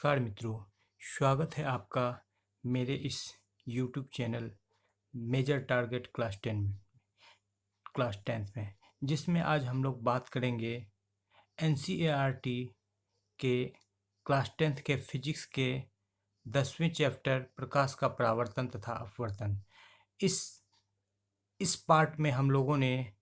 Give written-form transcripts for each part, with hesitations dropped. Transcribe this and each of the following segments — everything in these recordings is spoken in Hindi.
नमस्कार मित्रों, स्वागत है आपका मेरे इस YouTube channel major target class 10th में, जिसमें आज हम लोग बात करेंगे NCERT के क्लास 10th के फिजिक्स के 10वें चैप्टर प्रकाश का परावर्तन तथा अपवर्तन। इस इस पार्ट में हम लोगों ने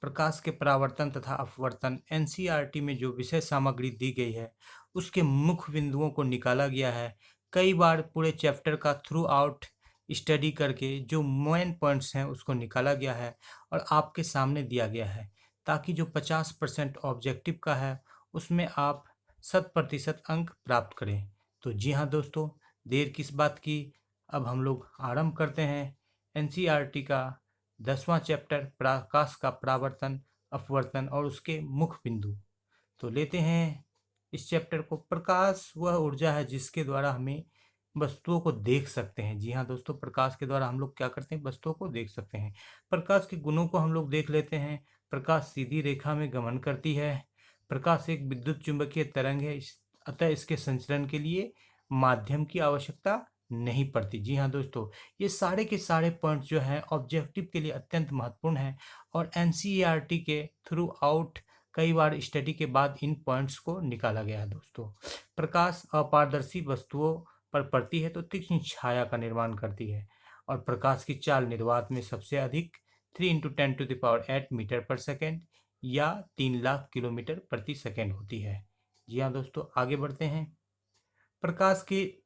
प्रकाश के परावर्तन तथा अपवर्तन एनसीईआरटी में जो विषय सामग्री दी गई है उसके मुख्य बिंदुओं को निकाला गया है। कई बार पूरे चैप्टर का थ्रू आउट स्टडी करके जो मेन पॉइंट्स हैं उसको निकाला गया है और आपके सामने दिया गया है, ताकि जो 50% ऑब्जेक्टिव का है उसमें आप 100% अंक प्राप्त करें। तो जी हाँ दोस्तों, देर किस बात की, अब हम लोग आरंभ करते हैं एनसीईआरटी का 10वां चैप्टर प्रकाश का परावर्तन अपवर्तन और उसके मुख्य बिंदु। तो लेते हैं इस चैप्टर को। प्रकाश वह ऊर्जा है जिसके द्वारा हमें वस्तुओं को देख सकते हैं। जी हाँ दोस्तों, प्रकाश के द्वारा हम लोग क्या करते हैं, वस्तुओं को देख सकते हैं। प्रकाश के गुणों को हम लोग देख लेते हैं। प्रकाश सीधी रेखा में गमन करती है। प्रकाश एक विद्युत चुंबकीय तरंग है, अतः इसके संचरण के लिए माध्यम की आवश्यकता नहीं पड़ती। जी हाँ दोस्तों, ये सारे के सारे पॉइंट जो हैं ऑब्जेक्टिव के लिए अत्यंत महत्वपूर्ण हैं और एनसीईआरटी के थ्रू आउट कई बार स्टडी के बाद इन पॉइंट्स को निकाला गया है। दोस्तों, प्रकाश अपारदर्शी वस्तुओं पर पड़ती है तो तीक्ष्ण छाया का निर्माण करती है और प्रकाश की चाल निर्वात में सबसे अधिक 3 × 10⁸ मीटर पर सेकेंड या 3 लाख किलोमीटर प्रति सेकेंड होती है। जी हाँ दोस्तों, आगे बढ़ते हैं। प्रकाश की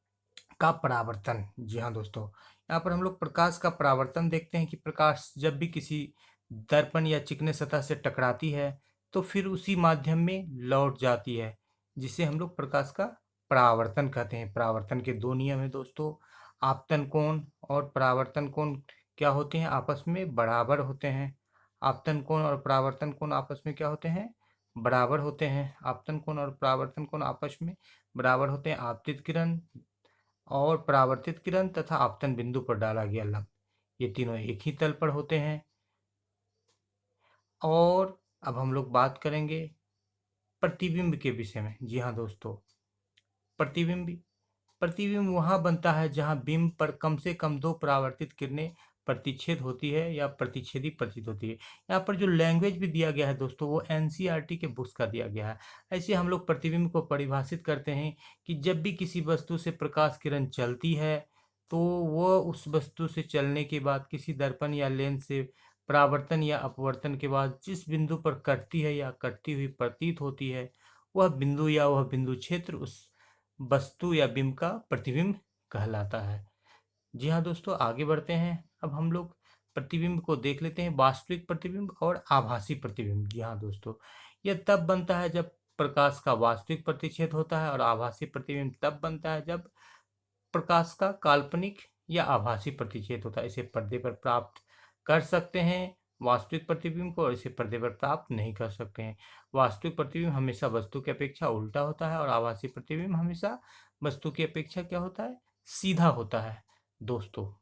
का परावर्तन। जी हाँ दोस्तों, यहाँ पर हम लोग प्रकाश का परावर्तन देखते हैं कि प्रकाश जब भी किसी दर्पण या चिकने सतह से टकराती है तो फिर उसी माध्यम में लौट जाती है, जिसे हम लोग प्रकाश का परावर्तन कहते हैं। परावर्तन के दो नियम है दोस्तों, आपतन कोण और परावर्तन कोण क्या होते हैं, आपस में बराबर होते हैं। आपतन कोण और परावर्तन कोण आपस में क्या होते हैं, बराबर होते हैं। आपतन कोण और परावर्तन कोण आपस में बराबर होते हैं। आपतित किरण और परावर्तित किरण तथा आपतन बिंदु पर डाला गया लंब, ये तीनों एक ही तल पर होते हैं। और अब हम लोग बात करेंगे प्रतिबिंब के विषय में। जी हाँ दोस्तों, प्रतिबिंब प्रतिबिंब वहाँ बनता है जहाँ बिंब पर कम से कम दो परावर्तित किरणें प्रतिच्छेद होती है या प्रतिच्छेदी प्रतीत होती है। यहाँ पर जो लैंग्वेज भी दिया गया है दोस्तों वो एनसीईआरटी के बुक्स का दिया गया है। ऐसे हम लोग प्रतिबिंब को परिभाषित करते हैं कि जब भी किसी वस्तु से प्रकाश किरण चलती है तो वह उस वस्तु से चलने के बाद किसी दर्पण या लेंस से परावर्तन या अपवर्तन के बाद जिस बिंदु पर कटती है या कटती हुई प्रतीत होती है, वह बिंदु या वह बिंदु क्षेत्र उस वस्तु या बिंब का प्रतिबिंब कहलाता है। जी हाँ दोस्तों, आगे बढ़ते हैं। अब हम लोग प्रतिबिंब को देख लेते हैं, वास्तविक प्रतिबिंब और आभासी प्रतिबिंब। जी हाँ दोस्तों, यह तब बनता है जब प्रकाश का वास्तविक प्रतिच्छेद होता है और आभासी प्रतिबिंब तब बनता है जब प्रकाश का काल्पनिक या आभासी प्रतिच्छेद होता है। इसे पर्दे पर प्राप्त कर सकते हैं वास्तविक प्रतिबिंब को, और इसे पर्दे पर प्राप्त नहीं कर सकते हैं। वास्तविक प्रतिबिंब हमेशा वस्तु की अपेक्षा उल्टा होता है और आभासी प्रतिबिंब हमेशा वस्तु की अपेक्षा क्या होता है, सीधा होता है। दोस्तों,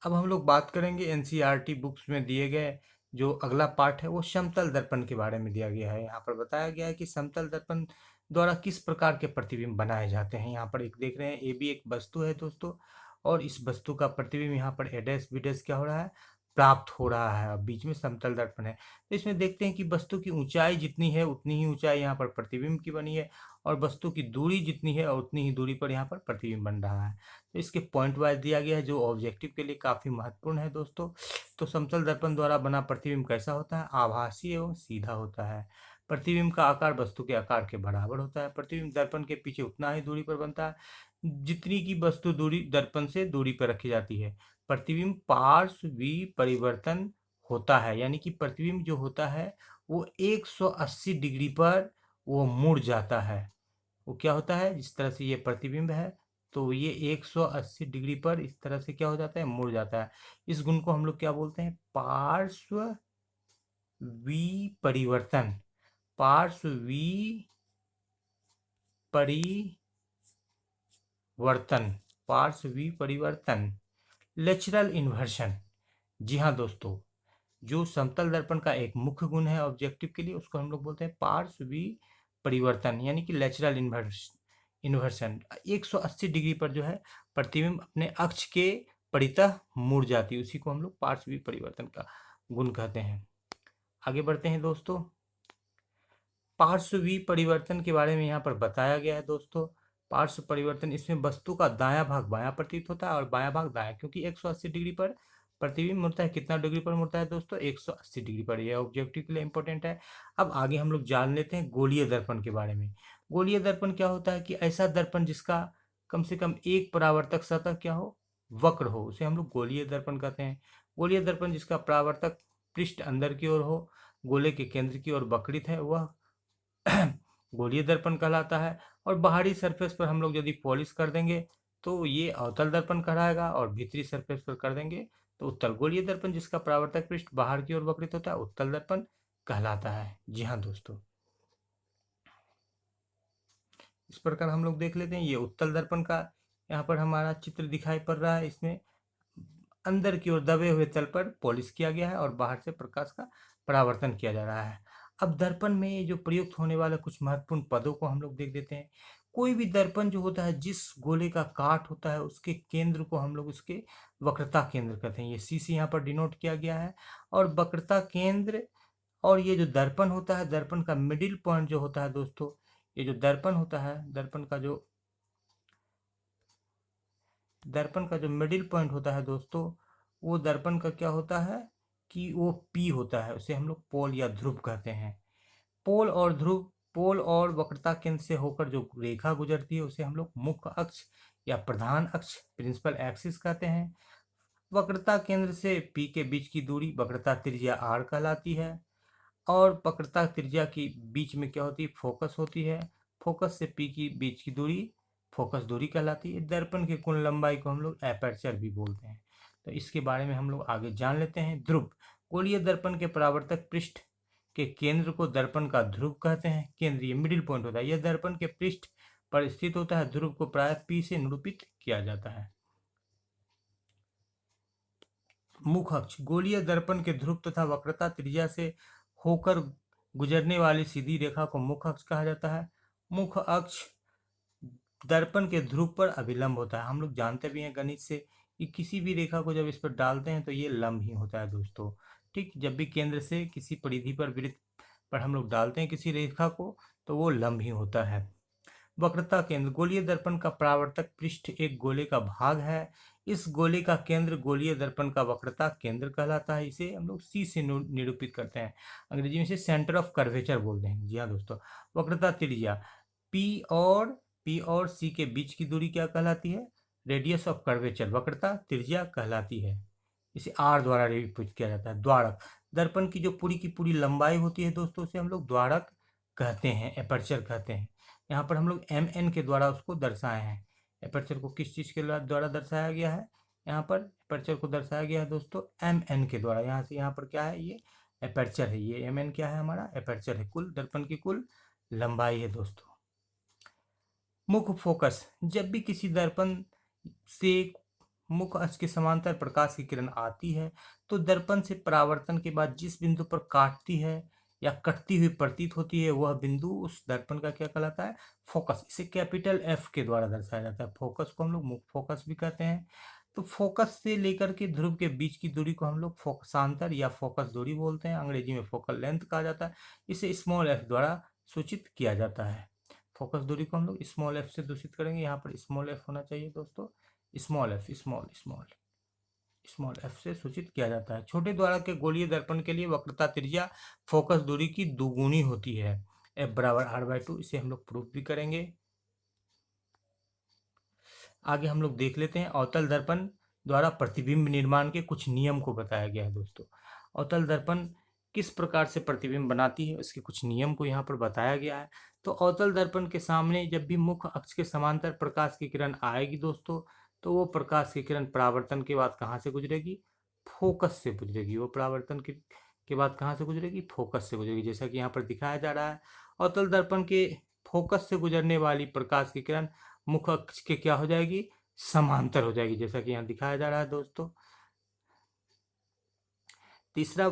अब हम लोग बात करेंगे एनसीईआरटी बुक्स में दिए गए जो अगला पार्ट है वो समतल दर्पण के बारे में दिया गया है। यहाँ पर बताया गया है कि समतल दर्पण द्वारा किस प्रकार के प्रतिबिंब बनाए जाते हैं। यहाँ पर एक देख रहे हैं, ए भी एक वस्तु है दोस्तों, और इस वस्तु का प्रतिबिंब यहाँ पर ए डैश बी डैश क्या हो रहा है, प्राप्त हो रहा है। अब बीच में समतल दर्पण है तो इसमें देखते हैं कि वस्तु की ऊंचाई जितनी है उतनी ही ऊंचाई यहाँ पर प्रतिबिंब की बनी है, और वस्तु की दूरी जितनी है और उतनी ही दूरी पर यहाँ पर प्रतिबिंब बन रहा है। तो इसके पॉइंट वाइज दिया गया है जो ऑब्जेक्टिव के लिए काफ़ी महत्वपूर्ण है दोस्तों। तो समतल दर्पण द्वारा बना प्रतिबिंब कैसा होता है, आभासी एवं सीधा होता है। प्रतिबिंब का आकार वस्तु के आकार के बराबर होता है। प्रतिबिंब दर्पण के पीछे उतना ही दूरी पर बनता है जितनी की वस्तु दूरी दर्पण से दूरी पर रखी जाती है। प्रतिबिंब पार्श्व परिवर्तन होता है, यानी कि प्रतिबिंब जो होता है वो 180 डिग्री पर वो मुड़ जाता है। वो क्या होता है, जिस तरह से ये प्रतिबिंब है तो ये 180 डिग्री पर इस तरह से क्या हो जाता है, मुड़ जाता है। इस गुण को हम लोग क्या बोलते हैं, पार्श्व विपरिवर्तन। पार्श्व विपरिवर्तन, पार्श्व विपरिवर्तन, लेचरल इन्वर्शन। जी हाँ दोस्तों, जो समतल दर्पण का एक मुख्य गुण है ऑब्जेक्टिव के लिए उसको हम लोग बोलते हैं पार्श्व विपरिवर्तन, यानी कि लेचरल इन्वर्स। इन्वर्सन 180 डिग्री पर जो है प्रतिबिंब अपने अक्ष के परितः मुड़ जाती है, उसी को हम लोग पार्श्व परिवर्तन का गुण कहते हैं। आगे बढ़ते हैं दोस्तों। पार्श्वी परिवर्तन के बारे में यहाँ पर बताया गया है दोस्तों। पार्श्व परिवर्तन, इसमें वस्तु का दायां भाग बायां प्रतीत होता है और बायां भाग दायां, क्योंकि 180 डिग्री पर प्रतिबिंब मुड़ता है। कितना डिग्री पर मुड़ता है दोस्तों? 180 डिग्री पर। यह ऑब्जेक्टिव के लिए इंपॉर्टेंट है। अब आगे हम लोग जान लेते हैं गोलीय दर्पण के बारे में। गोलीय दर्पण क्या होता है कि ऐसा दर्पण जिसका कम से कम एक परावर्तक सतह क्या हो, वक्र हो, उसे हम लोग गोलीय दर्पण कहते हैं। गोलीय दर्पण जिसका परावर्तक पृष्ठ अंदर की ओर हो, गोले के केंद्र की ओर वक्रित है, वह गोलीय दर्पण कहलाता है। और बाहरी सरफेस पर हम लोग यदि पॉलिश कर देंगे तो ये अवतल दर्पण कहलाएगा, और भीतरी सरफेस पर कर देंगे तो उत्तल। गोलीय दर्पण जिसका परावर्तक पृष्ठ बाहर की ओर वक्रित होता है, उत्तल दर्पण कहलाता है। जी हाँ दोस्तों, इस प्रकार हम लोग देख लेते हैं। ये उत्तल दर्पण का यहाँ पर हमारा चित्र दिखाई पड़ रहा है। इसमें अंदर की ओर दबे हुए तल पर पॉलिश किया गया है और बाहर से प्रकाश का परावर्तन किया जा रहा है। अब दर्पण में जो प्रयुक्त होने वाले कुछ महत्वपूर्ण पदों को हम लोग देख देते हैं। कोई भी दर्पण जो होता है, जिस गोले का काट होता है उसके केंद्र को हम लोग उसके वक्रता केंद्र कहते हैं। ये सी से यहाँ पर डिनोट किया गया है। और वक्रता केंद्र, और ये जो दर्पण होता है, दर्पण का मिडिल पॉइंट जो होता है दोस्तों, ये जो दर्पण होता है, दर्पण का जो मिडिल पॉइंट होता है दोस्तों, वो दर्पण का क्या होता है कि वो पी होता है। उसे हम लोग पोल या ध्रुव कहते हैं। पोल और ध्रुव, पोल और वक्रता केंद्र से होकर जो रेखा गुजरती है उसे हम लोग मुख्य अक्ष या प्रधान अक्ष, प्रिंसिपल एक्सिस कहते हैं। वक्रता केंद्र से पी के बीच की दूरी वक्रता त्रिज्या आर कहलाती है। और वक्रता त्रिज्या की बीच में क्या होती है? फोकस होती है। फोकस से पी की बीच की दूरी फोकस दूरी कहलाती है। दर्पण की कुल लंबाई को हम लोग एपर्चर भी बोलते हैं। तो इसके बारे में हम लोग आगे जान लेते हैं। ध्रुव, गोलीय दर्पण के परावर्तक पृष्ठ के केंद्र को दर्पण का ध्रुव कहते हैं। केंद्रीय मिडिल पॉइंट होता है, यह दर्पण के पृष्ठ पर स्थित होता है। ध्रुव को प्राय पी से निरूपित किया जाता है। मुख अक्ष, गोलीय दर्पण के ध्रुव तथा वक्रता त्रिज्या से होकर गुजरने वाली सीधी रेखा को मुख अक्ष कहा जाता है। मुख अक्ष दर्पण के ध्रुव पर अभिलंब होता है। हम लोग जानते भी हैं गणित से कि किसी भी रेखा को जब इस पर डालते हैं तो ये लंब ही होता है दोस्तों। ठीक, जब भी केंद्र से किसी परिधि पर वृत्त पर हम लोग डालते हैं किसी रेखा को तो वो लंब ही होता है। वक्रता केंद्र, गोलीय दर्पण का परावर्तक पृष्ठ एक गोले का भाग है। इस गोले का केंद्र गोलीय दर्पण का वक्रता केंद्र कहलाता है। इसे हम लोग सी से निरूपित करते हैं। अंग्रेजी में इसे सेंटर ऑफ कर्वेचर बोलते हैं। जी हाँ दोस्तों। वक्रता त्रिज्या, पी और सी के बीच की दूरी क्या कहलाती है? रेडियस ऑफ कर्वेचर, वक्रता त्रिज्या कहलाती है। इसे आर द्वारा निरूपित किया जाता है। द्वारक, दर्पण की जो पूरी की पूरी लंबाई होती है दोस्तों, उसे हम लोग द्वारक कहते हैं, एपर्चर कहते हैं। यहाँ पर हम लोग एम एन के द्वारा उसको दर्शाए हैं। एपर्चर को किस चीज़ के द्वारा दर्शाया गया है? यहाँ पर एपर्चर को दर्शाया गया है दोस्तों एम एन के द्वारा। यहाँ से यहाँ पर क्या है? ये एपर्चर है। ये एम एन क्या है? हमारा एपर्चर है। कुल दर्पण की कुल लंबाई है दोस्तों। मुख्य फोकस, जब भी किसी दर्पण से मुख्य अक्ष के समांतर प्रकाश की किरण आती है तो दर्पण से परावर्तन के बाद जिस बिंदु पर काटती है या कटती हुई प्रतीत होती है वह बिंदु उस दर्पण का क्या कहलाता है? फोकस। इसे कैपिटल एफ के द्वारा दर्शाया जाता है। फोकस को हम लोग मुख्य फोकस भी कहते हैं। तो फोकस से लेकर के ध्रुव के बीच की दूरी को हम लोग फोकसांतर या फोकस दूरी बोलते हैं। अंग्रेजी में फोकल लेंथ कहा जाता है। इसे स्मॉल एफ द्वारा सूचित किया जाता है। फोकस दूरी को हम लोग स्मॉल एफ से दूषित करेंगे। यहाँ पर स्मॉल एफ होना चाहिए दोस्तों। स्मॉल एफ, स्मॉल एफ से सूचित किया जाता है। छोटे द्वारक के गोलीय दर्पण के लिए वक्रता त्रिज्या फोकस दूरी की दुगुनी होती है। एफ बराबर आर बाई 2। इसे हम लोग प्रूफ भी करेंगे। आगे हम लोग देख लेते हैं अवतल दर्पण द्वारा प्रतिबिंब निर्माण के कुछ नियम को बताया गया है दोस्तों। अवतल दर्पण किस प्रकार से प्रतिबिंब बनाती है उसके कुछ नियम को यहाँ पर बताया गया है। तो अवतल दर्पण के सामने जब भी मुख्य अक्ष के समांतर प्रकाश की किरण आएगी दोस्तों, तो वो प्रकाश की किरण परावर्तन के बाद कहाँ से गुजरेगी? फोकस से गुजरेगी। वो परावर्तन के बाद कहाँ से गुजरेगी? फोकस से गुजरेगी, जैसा कि यहाँ पर दिखाया जा रहा है। अवतल दर्पण के फोकस से गुजरने वाली प्रकाश की किरण मुख्य अक्ष के क्या हो जाएगी? समांतर हो जाएगी, जैसा कि यहाँ दिखाया जा रहा है दोस्तों। तीसरा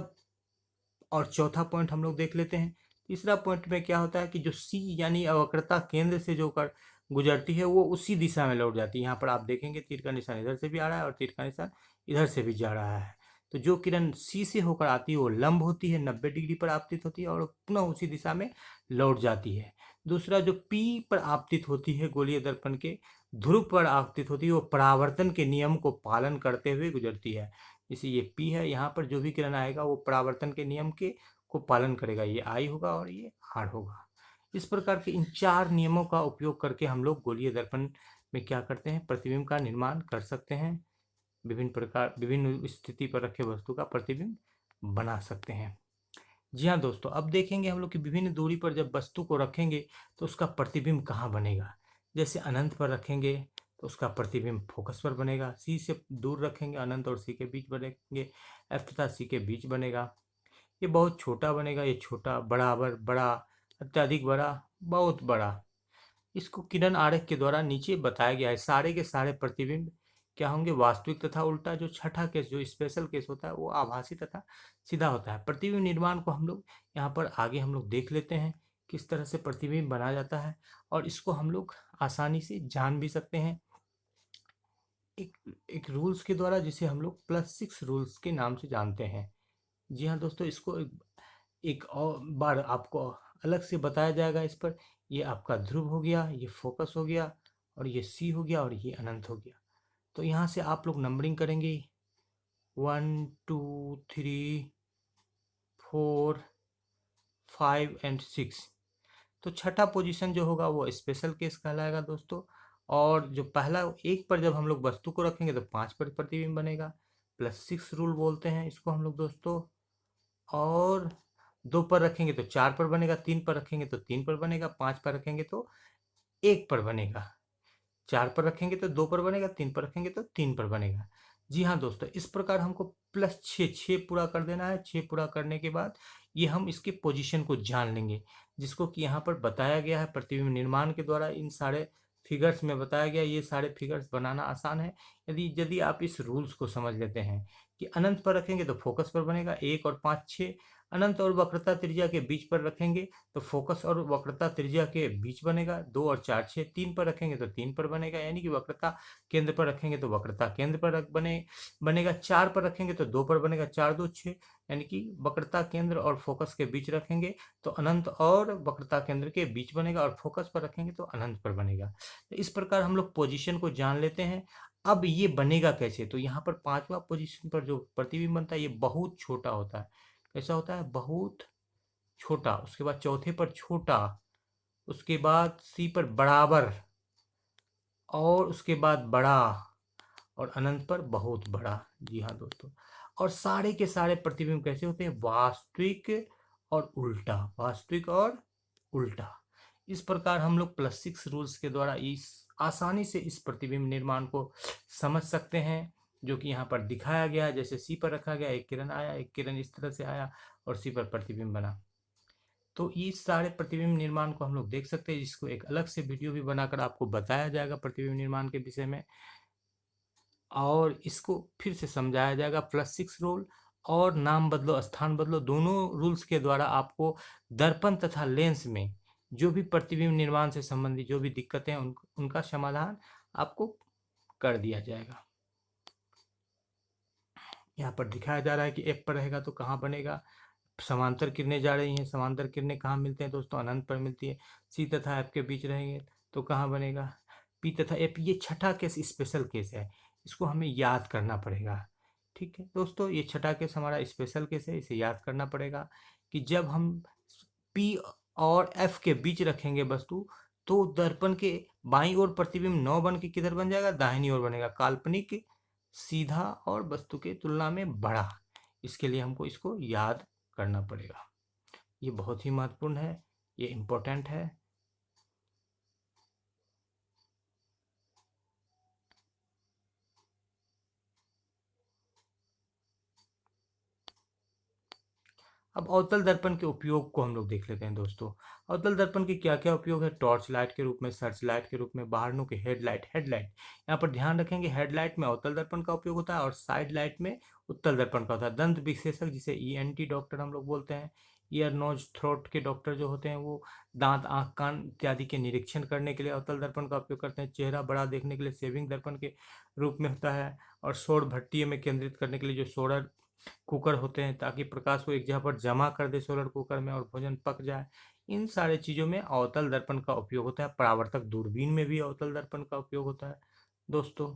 और चौथा पॉइंट हम लोग देख लेते हैं। तीसरा पॉइंट में क्या होता है कि जो सी यानी अवक्रता केंद्र से जो कर गुजरती है वो उसी दिशा में लौट जाती है। यहाँ पर आप देखेंगे तीर का निशान इधर से भी आ रहा है और तीर का निशान इधर से भी जा रहा है। तो जो किरण सी से होकर आती है वो लंब होती है, 90 डिग्री पर आपतित होती है और पुनः उसी दिशा में लौट जाती है। दूसरा जो पी पर आपतित होती है गोलीय दर्पण के ध्रुव पर आपतित होती है, वो परावर्तन के नियम को पालन करते हुए गुजरती है। जैसे ये पी है, यहाँ पर जो भी किरण आएगा वो परावर्तन के नियम के को पालन करेगा, ये आई होगा और ये आर होगा। इस प्रकार के इन 4 नियमों का उपयोग करके हम लोग गोलीय दर्पण में क्या करते हैं, प्रतिबिंब का निर्माण कर सकते हैं। विभिन्न स्थिति पर रखे वस्तु का प्रतिबिंब बना सकते हैं। जी हाँ दोस्तों, अब देखेंगे हम लोग कि विभिन्न दूरी पर जब वस्तु को रखेंगे तो उसका प्रतिबिंब कहाँ बनेगा। जैसे अनंत पर रखेंगे तो उसका प्रतिबिंब फोकस पर बनेगा। सी से दूर रखेंगे, अनंत और सी के बीच बनेंगे, एफ तथा सी के बीच बनेगा। ये बहुत छोटा बनेगा, ये छोटा, बराबर, बड़ा, अत्यधिक बड़ा, बहुत बड़ा। इसको किरण आरेख के द्वारा नीचे बताया गया है। सारे के सारे प्रतिबिंब क्या होंगे, वास्तविक तथा उल्टा। जो छठा केस, जो स्पेशल केस होता है, वो आभासी तथा सीधा होता है। प्रतिबिंब निर्माण को हम लोग यहाँ पर आगे हम लोग देख लेते हैं किस तरह से प्रतिबिंब बना जाता है, और इसको हम लोग आसानी से जान भी सकते हैं एक एक रूल्स के द्वारा, जिसे हम लोग +6 रूल्स के नाम से जानते हैं। जी हाँ दोस्तों, इसको एक और बार आपको अलग से बताया जाएगा इस पर। ये आपका ध्रुव हो गया, ये फोकस हो गया, और ये सी हो गया, और ये अनंत हो गया। तो यहाँ से आप लोग नंबरिंग करेंगे 1 2 3 4 5 एंड 6। तो छठा पोजीशन जो होगा वो स्पेशल केस कहलाएगा दोस्तों। और जो पहला एक पर जब हम लोग वस्तु को रखेंगे तो 5 पर प्रतिबिंब बनेगा। +6 रूल बोलते हैं इसको हम लोग दोस्तों। और 2 पर रखेंगे तो 4 पर बनेगा, 3 पर रखेंगे तो 3 पर बनेगा, 5 पर रखेंगे तो 1 पर बनेगा। 4 पर रखेंगे तो 2 पर बनेगा, 3 पर रखेंगे तो 3 पर बनेगा। जी हाँ दोस्तों, इस प्रकार हमको +6 पूरा कर देना है। 6 पूरा करने के बाद ये हम इसके पोजीशन को जान लेंगे, जिसको कि यहाँ पर बताया गया है प्रतिबिंब निर्माण के द्वारा। इन सारे फिगर्स में बताया गया, ये सारे फिगर्स बनाना आसान है यदि यदि आप इस रूल्स को समझ लेते हैं कि अनंत पर रखेंगे तो फोकस पर बनेगा 1 और 5 6। अनंत और वक्रता त्रिज्या के बीच पर रखेंगे तो फोकस और वक्रता त्रिज्या के बीच बनेगा 2 और 4 6। 3 पर रखेंगे तो 3 पर बनेगा, यानी कि वक्रता केंद्र पर रखेंगे तो वक्रता केंद्र पर बनेगा। 4 पर रखेंगे तो 2 पर बनेगा, 4 2 6, यानी कि वक्रता केंद्र और फोकस के बीच रखेंगे तो अनंत और वक्रता केंद्र के बीच बनेगा, और फोकस पर रखेंगे तो अनंत पर बनेगा। तो इस प्रकार हम लोग पोजीशन को जान लेते हैं। अब ये बनेगा कैसे, तो यहाँ पर 5वां पोजीशन पर जो प्रतिबिंब बनता है ये बहुत छोटा होता है। कैसा होता है, बहुत छोटा। उसके बाद चौथे पर छोटा, उसके बाद सी पर बराबर, और उसके बाद बड़ा, और अनंत पर बहुत बड़ा। जी हाँ दोस्तों, और सारे के सारे प्रतिबिंब कैसे होते हैं, वास्तविक और उल्टा, वास्तविक और उल्टा। इस प्रकार हम लोग +6 रूल्स के द्वारा इस आसानी से इस प्रतिबिंब निर्माण को समझ सकते हैं, जो कि यहाँ पर दिखाया गया है। जैसे सी पर रखा गया, एक किरण आया, एक किरण इस तरह से आया और सी पर प्रतिबिंब बना। तो इस सारे प्रतिबिंब निर्माण को हम लोग देख सकते हैं, जिसको एक अलग से वीडियो भी बनाकर आपको बताया जाएगा प्रतिबिंब निर्माण के विषय में, और इसको फिर से समझाया जाएगा। +6 रूल और नाम बदलो स्थान बदलो, दोनों रूल्स के द्वारा आपको दर्पण तथा लेंस में जो भी प्रतिबिंब निर्माण से संबंधित जो भी दिक्कतें हैं उनका समाधान आपको कर दिया जाएगा। यहाँ पर दिखाया जा रहा है कि एफ पर रहेगा तो कहाँ बनेगा। समांतर किरणें जा रही हैं, समांतर किरणें कहाँ मिलते हैं दोस्तों, अनंत पर मिलती है। सी तथा एफ के बीच रहेंगे तो कहाँ बनेगा, पी तथा एफ। ये छठा केस स्पेशल केस है, इसको हमें याद करना पड़ेगा। ठीक है दोस्तों, ये छठा केस हमारा स्पेशल केस है, इसे याद करना पड़ेगा कि जब हम पी और एफ के बीच रखेंगे वस्तु, तो दर्पण के बाईं ओर प्रतिबिंब 9 बन के किधर बन जाएगा, दाहिनी ओर बनेगा, काल्पनिक, सीधा और वस्तु के तुलना में बड़ा। इसके लिए हमको इसको याद करना पड़ेगा। ये बहुत ही महत्वपूर्ण है, ये इम्पोर्टेंट है। अब अवतल दर्पण के उपयोग को हम लोग देख लेते हैं दोस्तों। अवतल दर्पण के क्या क्या उपयोग है, टॉर्च लाइट के रूप में, सर्च लाइट के रूप में, बाहरनों के हेडलाइट। यहाँ पर ध्यान रखेंगे, हेडलाइट में अवतल दर्पण का उपयोग होता है और साइड लाइट में उत्तल दर्पण का होता है। दंत विशेषज्ञ जिसे ENT डॉक्टर हम लोग बोलते हैं, ईयर नोज थ्रोट के डॉक्टर जो होते हैं वो दांत आँख कान इत्यादि के निरीक्षण करने के लिए अवतल दर्पण का उपयोग करते हैं। चेहरा बड़ा देखने के लिए शेविंग दर्पण के रूप में होता है। और सौर भट्टी में केंद्रित करने के लिए जो सोलर कुकर होते हैं ताकि प्रकाश को एक जगह पर जमा कर दे सोलर कुकर में और भोजन पक जाए। इन सारे चीज़ों में अवतल दर्पण का उपयोग होता है। परावर्तक दूरबीन में भी अवतल दर्पण का उपयोग होता है दोस्तों।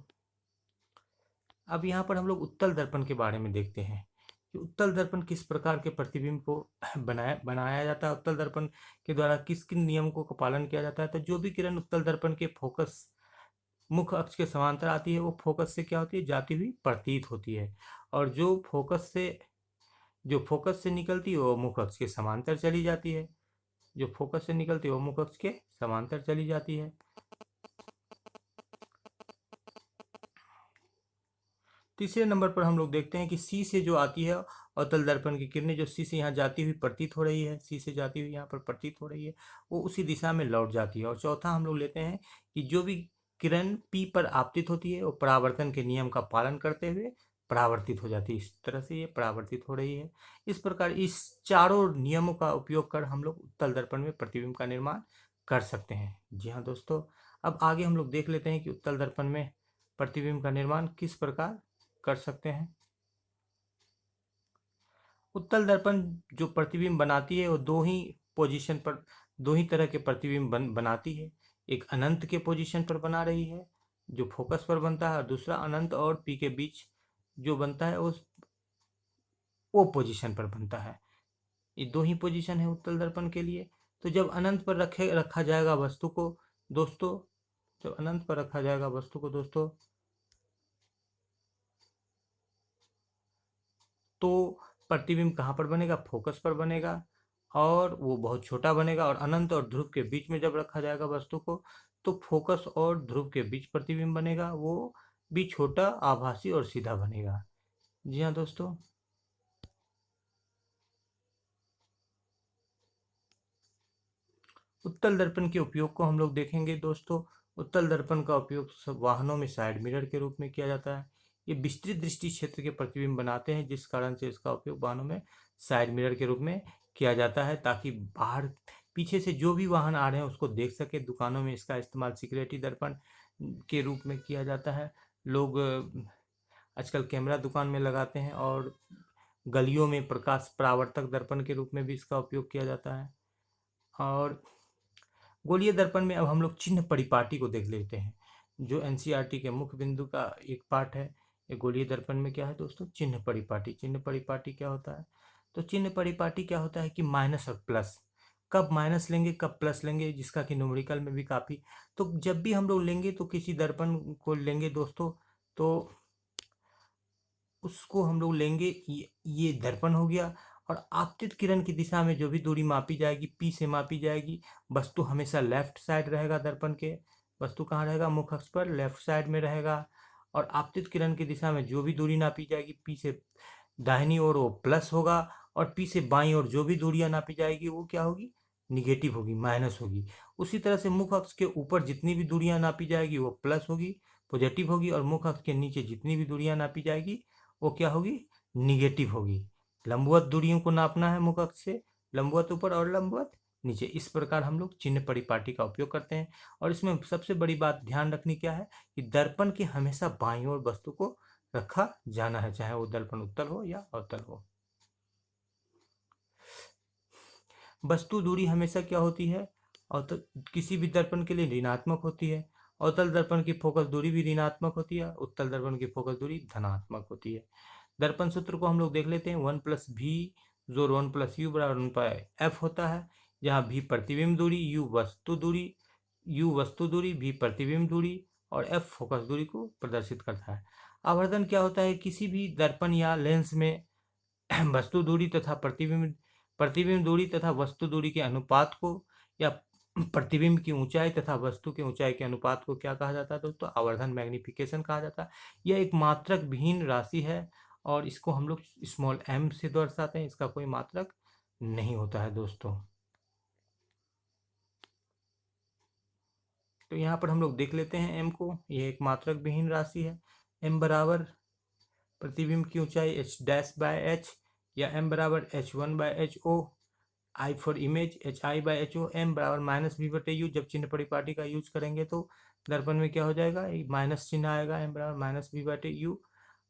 अब यहाँ पर हम लोग उत्तल दर्पण के बारे में देखते हैं कि उत्तल दर्पण किस प्रकार के प्रतिबिंब को बनाया जाता है। उत्तल दर्पण के द्वारा किस किन नियमों का पालन किया जाता है। तो जो भी किरण उत्तल दर्पण के फोकस मुख्य अक्ष के समांतर आती है वो फोकस से क्या होती है, जाती हुई प्रतीत होती है। और जो फोकस से निकलती है वो मुख्य अक्ष के समांतर चली जाती है। जो फोकस से निकलती है वो मुख्य अक्ष के समांतर चली जाती है। तीसरे नंबर पर हम लोग देखते हैं कि सी से जो आती है अवतल दर्पण की किरणें, जो सी से यहाँ जाती हुई प्रतीत हो रही है, सी से जाती हुई यहाँ पर प्रतीत हो रही है, वो उसी दिशा में लौट जाती है। और चौथा हम लोग लेते हैं कि जो भी किरण पी पर आपतित होती है वो परावर्तन के नियम का पालन करते हुए परावर्तित हो जाती है। इस तरह से ये परावर्तित हो रही है। इस प्रकार इस चारों नियमों का उपयोग कर हम लोग उत्तल दर्पण में प्रतिबिंब का निर्माण कर सकते हैं। जी हाँ दोस्तों, अब आगे हम लोग देख लेते हैं कि उत्तल दर्पण में प्रतिबिंब का निर्माण किस प्रकार कर सकते हैं। उत्तल दर्पण जो प्रतिबिंब बनाती है वो दो ही तरह के प्रतिबिंब बनाती है। एक अनंत के पोजीशन पर बना रही है जो फोकस पर बनता है, और दूसरा अनंत और पी के बीच जो बनता है उस वो पोजीशन पर बनता है। ये दो ही पोजीशन है उत्तल दर्पण के लिए। तो जब अनंत पर रखा जाएगा वस्तु को दोस्तों, जब अनंत पर रखा जाएगा वस्तु को दोस्तों, तो प्रतिबिंब कहाँ पर बनेगा, फोकस पर बनेगा, और वो बहुत छोटा बनेगा। और अनंत और ध्रुव के बीच में जब रखा जाएगा वस्तु को तो फोकस और ध्रुव के बीच प्रतिबिंब बनेगा, वो भी छोटा, आभासी और सीधा बनेगा। जी हाँ दोस्तों, उत्तल दर्पण के उपयोग को हम लोग देखेंगे दोस्तों। उत्तल दर्पण का उपयोग सब वाहनों में साइड मिरर के रूप में किया जाता है। ये विस्तृत दृष्टि क्षेत्र के प्रतिबिंब बनाते हैं, जिस कारण से इसका उपयोग वाहनों में साइड मिरर के रूप में किया जाता है, ताकि बाहर पीछे से जो भी वाहन आ रहे हैं उसको देख सके। दुकानों में इसका इस्तेमाल सिक्योरिटी दर्पण के रूप में किया जाता है। लोग आजकल कैमरा दुकान में लगाते हैं, और गलियों में प्रकाश परावर्तक दर्पण के रूप में भी इसका उपयोग किया जाता है। और गोलीय दर्पण में अब हम लोग चिन्ह परिपाटी को देख लेते हैं, जो एनसीईआरटी के मुख्य बिंदु का एक पार्ट है। ये गोलीय दर्पण में क्या है दोस्तों, चिन्ह परिपाटी। चिन्ह परिपाटी क्या होता है, तो चिन्ह परिपाटी क्या होता है कि माइनस और प्लस, कब माइनस लेंगे कब प्लस लेंगे, जिसका कि न्यूमेरिकल में भी काफ़ी। तो जब भी हम लोग लेंगे तो किसी दर्पण को लेंगे दोस्तों, तो उसको हम लोग लेंगे, ये दर्पण हो गया। और आपतित किरण की दिशा में जो भी दूरी मापी जाएगी पी से मापी जाएगी। वस्तु हमेशा लेफ्ट साइड रहेगा दर्पण के। वस्तु कहाँ रहेगा, मुख्य अक्ष पर लेफ्ट साइड में रहेगा। और आपतित किरण की दिशा में जो भी दूरी नापी जाएगी पी से दाहिनी ओर वो प्लस होगा, और पी से बाईं ओर जो भी दूरियां नापी जाएगी वो क्या होगी, निगेटिव होगी, माइनस होगी। उसी तरह से मुख्य अक्ष के ऊपर जितनी भी दूरियां नापी जाएगी वो प्लस होगी, पॉजिटिव होगी। और मुख्य अक्ष के नीचे जितनी भी दूरियां नापी जाएगी वो क्या होगी, निगेटिव होगी। लंबवत दूरियों को नापना है मुख्य अक्ष से, लंबवत ऊपर और लंबवत नीचे। इस प्रकार हम लोग चिन्ह परिपाटी का उपयोग करते हैं। और इसमें सबसे बड़ी बात ध्यान रखनी क्या है कि दर्पण के हमेशा बाईं ओर वस्तु को रखा जाना है, चाहे वो दर्पण उत्तल हो या अवतल हो। वस्तु दूरी हमेशा क्या होती है, अवतल किसी भी दर्पण के लिए ऋणात्मक होती है। अवतल दर्पण की फोकस दूरी भी ऋणात्मक होती है, उत्तल दर्पण की फोकस दूरी धनात्मक होती है। दर्पण सूत्र को हम लोग देख लेते हैं, 1+v जोर 1+u बराबर 1/f होता है, जहाँ v प्रतिबिंब दूरी, u वस्तु दूरी, v प्रतिबिंब दूरी और f फोकस दूरी को प्रदर्शित करता है। आवर्धन क्या होता है, किसी भी दर्पण या लेंस में वस्तु दूरी तथा प्रतिबिंब दूरी तथा वस्तु दूरी के अनुपात को, या प्रतिबिंब की ऊंचाई तथा वस्तु की ऊंचाई के अनुपात को क्या कहा जाता है दोस्तों, आवर्धन मैग्निफिकेशन कहा जाता है। यह एक मात्रक विहीन राशि है, और इसको हम लोग स्मॉल m से दर्शाते हैं। इसका कोई मात्रक नहीं होता है दोस्तों। तो यहाँ पर हम लोग देख लेते हैं m को, यह एक मात्रक विहीन राशि है। m बराबर प्रतिबिंब की ऊंचाई h डैश बाय h, या m बराबर h1/ho I for image, HI/HO, M बराबर -V/U। जब चिन्ह परिपाटी का यूज करेंगे तो दर्पण में क्या हो जाएगा, माइनस चिन्ह आएगा, M बराबर -V/U।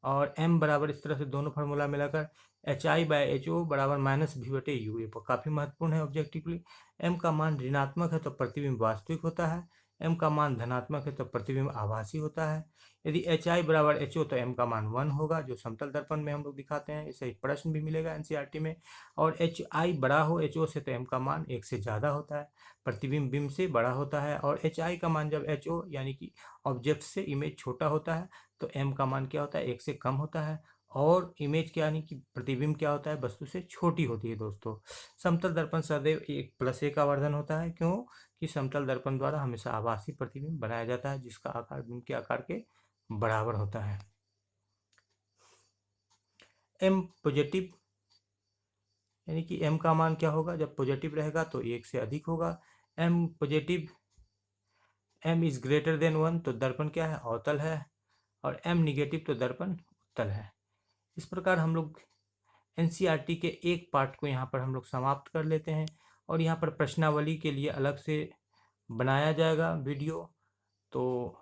और M बराबर इस तरह से दोनों फार्मूला मिलाकर HI/HO बराबर -V/U। ये काफ़ी महत्वपूर्ण है ऑब्जेक्टिवली। M का मान ऋणात्मक है तो प्रतिबिंब वास्तविक होता है, M का मान धनात्मक है तो प्रतिबिंब आभासी होता है। यदि HI बराबर HO तो M का मान 1 होगा, जो समतल दर्पण में हम लोग दिखाते हैं। इसे एक प्रश्न भी मिलेगा NCERT में। और HI बड़ा हो HO से तो M का मान 1 से ज़्यादा होता है, प्रतिबिंब बिंब से बड़ा होता है। और HI का मान जब HO यानी कि ऑब्जेक्ट से इमेज छोटा होता है तो M का मान क्या होता है, 1 से कम होता है। और इमेज क्या यानी कि प्रतिबिंब क्या होता है, वस्तु से छोटी होती है दोस्तों। समतल दर्पण सदैव 1+A का वर्धन होता है, क्यों कि समतल दर्पण द्वारा हमेशा आभासी प्रतिबिंब बनाया जाता है जिसका आकार बिंब के आकार के बराबर होता है। M पॉजिटिव यानी कि M का मान क्या होगा, जब पॉजिटिव रहेगा तो 1 से अधिक होगा। M positive, M is greater than 1 तो दर्पण क्या है, अवतल है। और M निगेटिव तो दर्पण उत्तल है। इस प्रकार हम लोग NCERT के एक पार्ट को यहाँ पर हम लोग समाप्त कर लेते हैं। और यहाँ पर प्रश्नावली के लिए अलग से बनाया जाएगा वीडियो। तो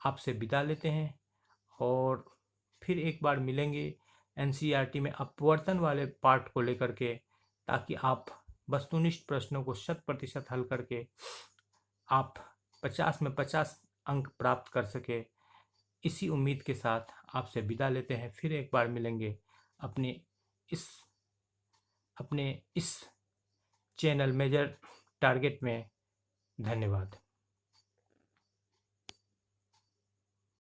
आपसे विदा लेते हैं और फिर एक बार मिलेंगे NCERT में अपवर्तन वाले पार्ट को लेकर के, ताकि आप वस्तुनिष्ठ प्रश्नों को 100% हल करके आप 50 में 50 अंक प्राप्त कर सके। इसी उम्मीद के साथ आपसे विदा लेते हैं। फिर एक बार मिलेंगे अपने इस अपने इस चैनल मेजर टारगेट में। धन्यवाद।